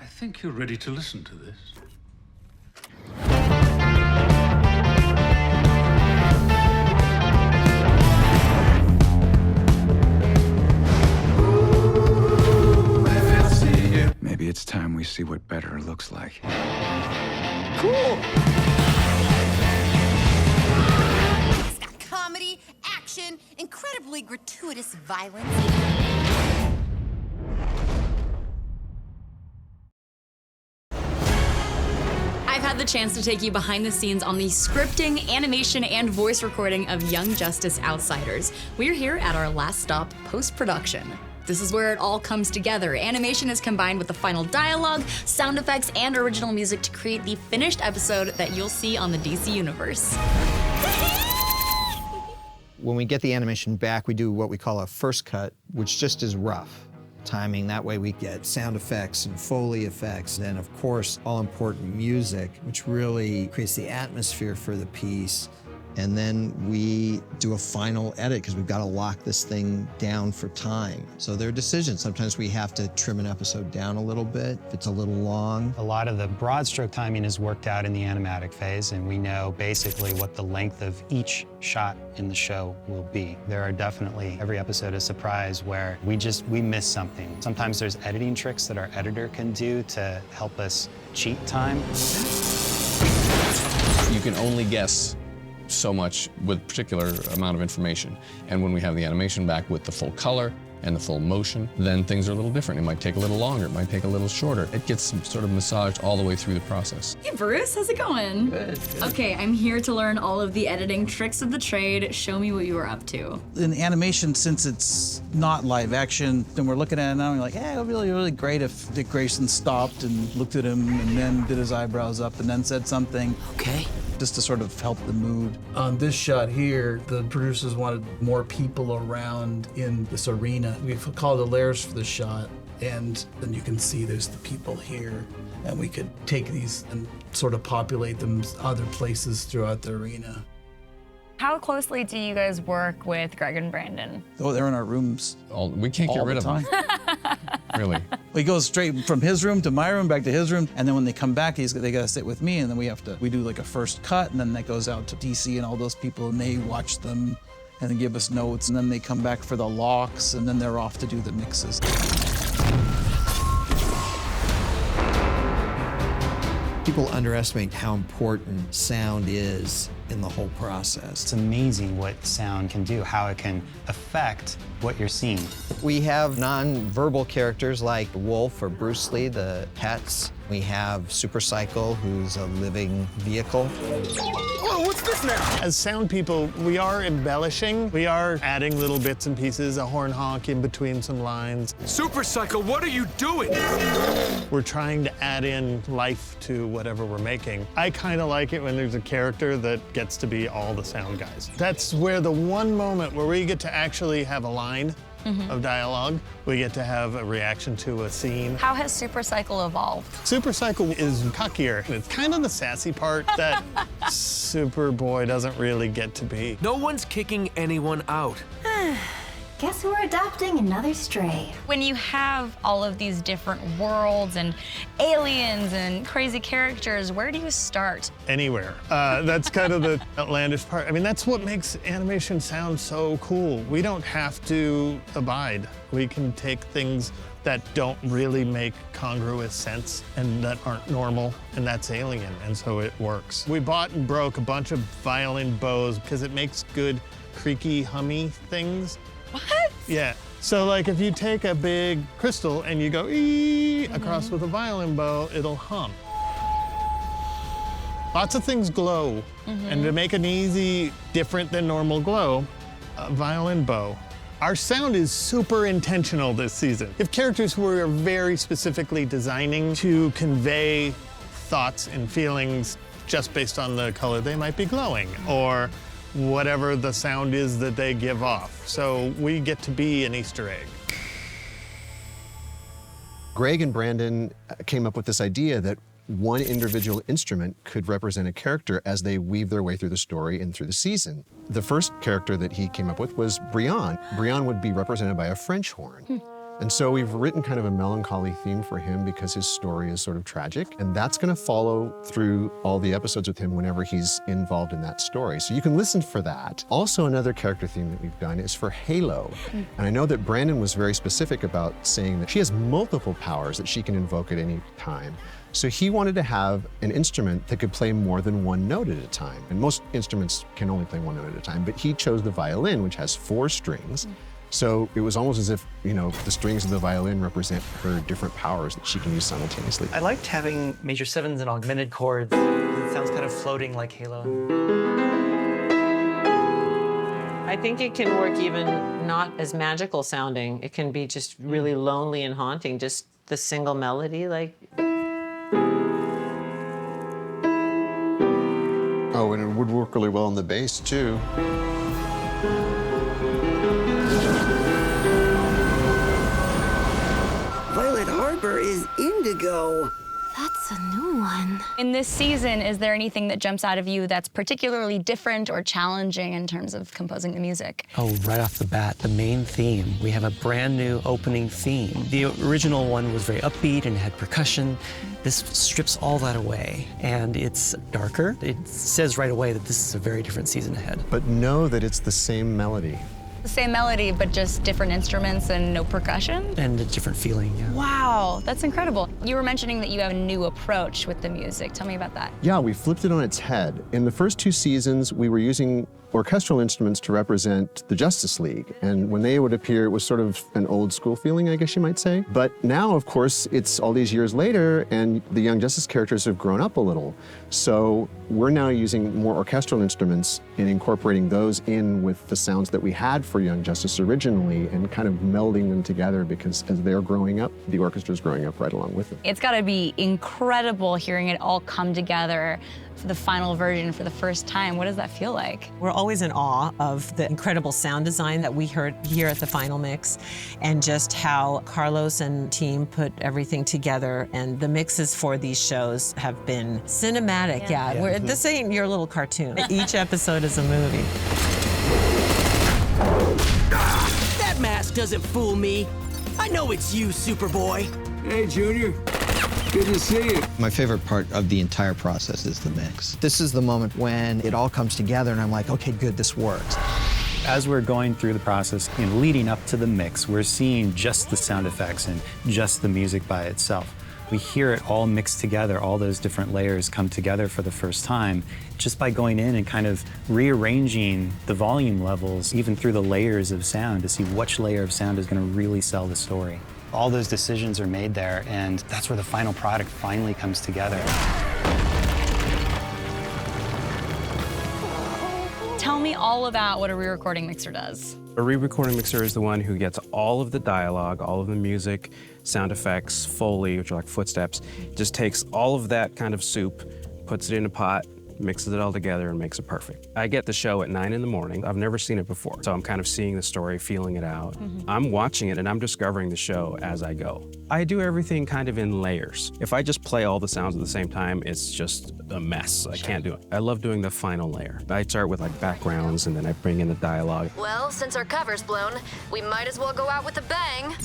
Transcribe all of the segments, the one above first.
think you're ready to listen to this. Maybe it's time we see what better looks like. Cool! It's got comedy, action, incredibly gratuitous violence. I've had the chance to take you behind the scenes on the scripting, animation, and voice recording of Young Justice Outsiders. We're here at our last stop, post-production. This is where it all comes together. Animation is combined with the final dialogue, sound effects, and original music to create the finished episode that you'll see on the DC Universe. When we get the animation back, we do what we call a first cut, which just is rough timing. That way we get sound effects and Foley effects, and of course, all-important music, which really creates the atmosphere for the piece. And then we do a final edit because we've got to lock this thing down for time. So there are decisions. Sometimes we have to trim an episode down a little bit if it's a little long. A lot of the broad stroke timing is worked out in the animatic phase, and we know basically what the length of each shot in the show will be. There are definitely every episode a surprise where we miss something. Sometimes there's editing tricks that our editor can do to help us cheat time. You can only guess so much with a particular amount of information. And when we have the animation back with the full color and the full motion, then things are a little different. It might take a little longer, it might take a little shorter. It gets sort of massaged all the way through the process. Hey Bruce, how's it going? Good. Okay, I'm here to learn all of the editing tricks of the trade. Show me what you were up to. In animation, since it's not live action, then we're looking at it now and we're like, yeah, it would be really, really great if Dick Grayson stopped and looked at him and then did his eyebrows up and then said something. Okay. Just to sort of help the mood. On this shot here, the producers wanted more people around in this arena. We've called the layers for the shot, and then you can see there's the people here, and we could take these and sort of populate them other places throughout the arena. How closely do you guys work with Greg and Brandon? Oh, they're in our rooms. We can't get rid of them. Really. We go straight from his room to my room, back to his room, and then when they come back, they gotta sit with me, and then we do like a first cut, and then that goes out to DC and all those people, and they watch them, and then give us notes, and then they come back for the locks, and then they're off to do the mixes. People underestimate how important sound is in the whole process. It's amazing what sound can do, how it can affect what you're seeing. We have non-verbal characters like Wolf or Bruce Lee, the pets. We have Super Cycle, who's a living vehicle. Whoa, what's this now? As sound people, we are embellishing. We are adding little bits and pieces, a horn honk in between some lines. Super Cycle, what are you doing? We're trying to add in life to whatever we're making. I kind of like it when there's a character that gets to be all the sound guys. That's where the one moment where we get to actually have a line of dialogue. We get to have a reaction to a scene. How has Super Cycle evolved? Super Cycle is cockier. It's kind of the sassy part that Superboy doesn't really get to be. No one's kicking anyone out. Guess we're adopting another stray. When you have all of these different worlds and aliens and crazy characters, where do you start? Anywhere. That's kind of the outlandish part. I mean, that's what makes animation sound so cool. We don't have to abide. We can take things that don't really make congruous sense and that aren't normal, and that's Alien, and so it works. We bought and broke a bunch of violin bows because it makes good creaky, hummy things. What? Yeah. So like if you take a big crystal and you go ee across with a violin bow, it'll hum. Lots of things glow. And to make an easy, different than normal glow, a violin bow. Our sound is super intentional this season. If characters who are very specifically designing to convey thoughts and feelings just based on the color, they might be glowing, or whatever the sound is that they give off. So we get to be an Easter egg. Greg and Brandon came up with this idea that one individual instrument could represent a character as they weave their way through the story and through the season. The first character that he came up with was Brian. Brian would be represented by a French horn. And so we've written kind of a melancholy theme for him because his story is sort of tragic. And that's going to follow through all the episodes with him whenever he's involved in that story. So you can listen for that. Also, another character theme that we've done is for Halo. And I know that Brandon was very specific about saying that she has multiple powers that she can invoke at any time. So he wanted to have an instrument that could play more than one note at a time. And most instruments can only play one note at a time, but he chose the violin, which has 4 strings. So it was almost as if, you know, the strings of the violin represent her different powers that she can use simultaneously. I liked having major 7s and augmented chords. It sounds kind of floating like Halo. I think it can work even not as magical sounding. It can be just really lonely and haunting, just the single melody, like. Oh, and it would work really well on the bass, too. Violet Harbor is indigo. That's a new one. In this season, is there anything that jumps out of you that's particularly different or challenging in terms of composing the music? Oh, right off the bat, the main theme. We have a brand new opening theme. The original one was very upbeat and had percussion. This strips all that away, and it's darker. It says right away that this is a very different season ahead. But know that it's the same melody. The same melody, but just different instruments and no percussion? And a different feeling, yeah. Wow, that's incredible. You were mentioning that you have a new approach with the music. Tell me about that. Yeah, we flipped it on its head. In the first 2 seasons, we were using orchestral instruments to represent the Justice League. And when they would appear, it was sort of an old school feeling, I guess you might say. But now, of course, it's all these years later, and the Young Justice characters have grown up a little. So we're now using more orchestral instruments and incorporating those in with the sounds that we had for Young Justice originally and kind of melding them together because as they're growing up, the orchestra's growing up right along with them. It's gotta be incredible hearing it all come together for the final version for the first time. What does that feel like? We're always in awe of the incredible sound design that we heard here at the final mix and just how Carlos and team put everything together. And the mixes for these shows have been cinematic. Yeah. This ain't your little cartoon. Each episode is a movie. That mask doesn't fool me. I know it's you, Superboy. Hey, Junior. Good to see you. My favorite part of the entire process is the mix. This is the moment when it all comes together and I'm like, okay, good, this works. As we're going through the process, leading up to the mix, we're seeing just the sound effects and just the music by itself. We hear it all mixed together, all those different layers come together for the first time, just by going in and kind of rearranging the volume levels, even through the layers of sound, to see which layer of sound is going to really sell the story. All those decisions are made there, and that's where the final product finally comes together. Tell me all about what a re-recording mixer does. A re-recording mixer is the one who gets all of the dialogue, all of the music, sound effects, Foley, which are like footsteps, just takes all of that kind of soup, puts it in a pot, mixes it all together and makes it perfect. I get the show at 9 in the morning. I've never seen it before, so I'm kind of seeing the story, feeling it out. I'm watching it and I'm discovering the show as I go. I do everything kind of in layers. If I just play all the sounds at the same time, it's just a mess. I can't do it. I love doing the final layer. I start with like backgrounds and then I bring in the dialogue. Well, since our cover's blown, we might as well go out with a bang.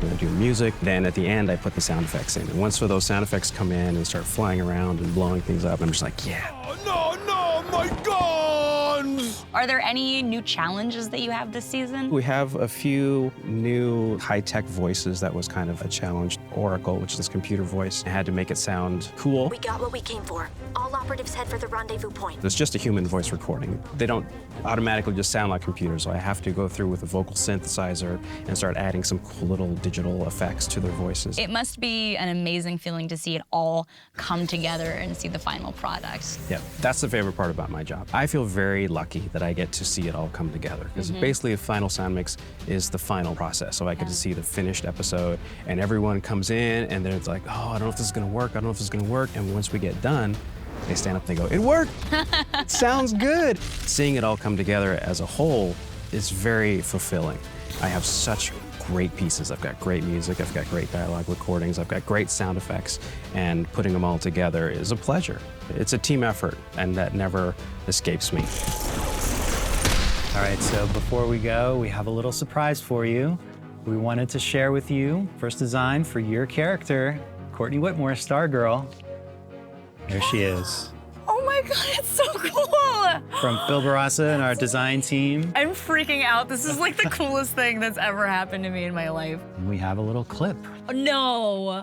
I do music, then at the end I put the sound effects in. And once those sound effects come in and start flying around and blowing things up, I'm just like, yeah. Oh, no, my guns! Are there any new challenges that you have this season? We have a few new high-tech voices that was kind of a challenge. Oracle, which is this computer voice, I had to make it sound cool. We got what we came for. All operatives head for the rendezvous point. It's just a human voice recording. They don't automatically just sound like computers, so I have to go through with a vocal synthesizer and start adding some cool little digital effects to their voices. It must be an amazing feeling to see it all come together and see the final product. Yeah, that's the favorite part about my job. I feel very lucky that I get to see it all come together, because basically the final sound mix is the final process. So I get to see the finished episode, and everyone comes in, and then it's like, oh, I don't know if this is gonna work, I don't know if this is gonna work, and once we get done, they stand up and they go, it worked! It sounds good! Seeing it all come together as a whole is very fulfilling. I have such great pieces. I've got great music, I've got great dialogue recordings, I've got great sound effects, and putting them all together is a pleasure. It's a team effort, and that never escapes me. All right, so before we go, we have a little surprise for you. We wanted to share with you first design for your character, Courtney Whitmore, Stargirl. There she is. Oh my God, it's so cool. From Phil Barassa and our design team. I'm freaking out. This is like the coolest thing that's ever happened to me in my life. And we have a little clip. No.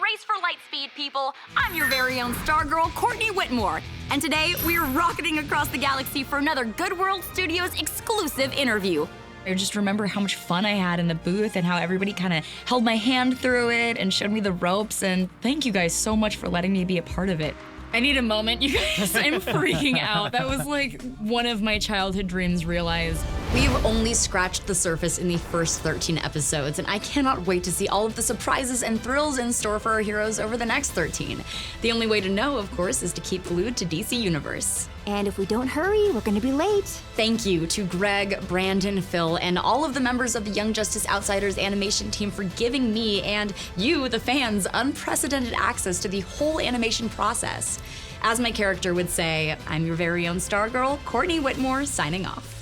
Race for light speed, people. I'm your very own Stargirl, Courtney Whitmore. And today, we're rocketing across the galaxy for another Good World Studios exclusive interview. I just remember how much fun I had in the booth and how everybody kind of held my hand through it and showed me the ropes. And thank you guys so much for letting me be a part of it. I need a moment, you guys. I'm freaking out. That was like one of my childhood dreams realized. We've only scratched the surface in the first 13 episodes, and I cannot wait to see all of the surprises and thrills in store for our heroes over the next 13. The only way to know, of course, is to keep glued to DC Universe. And if we don't hurry, we're gonna be late. Thank you to Greg, Brandon, Phil, and all of the members of the Young Justice Outsiders animation team for giving me and you, the fans, unprecedented access to the whole animation process. As my character would say, I'm your very own Stargirl, Courtney Whitmore, signing off.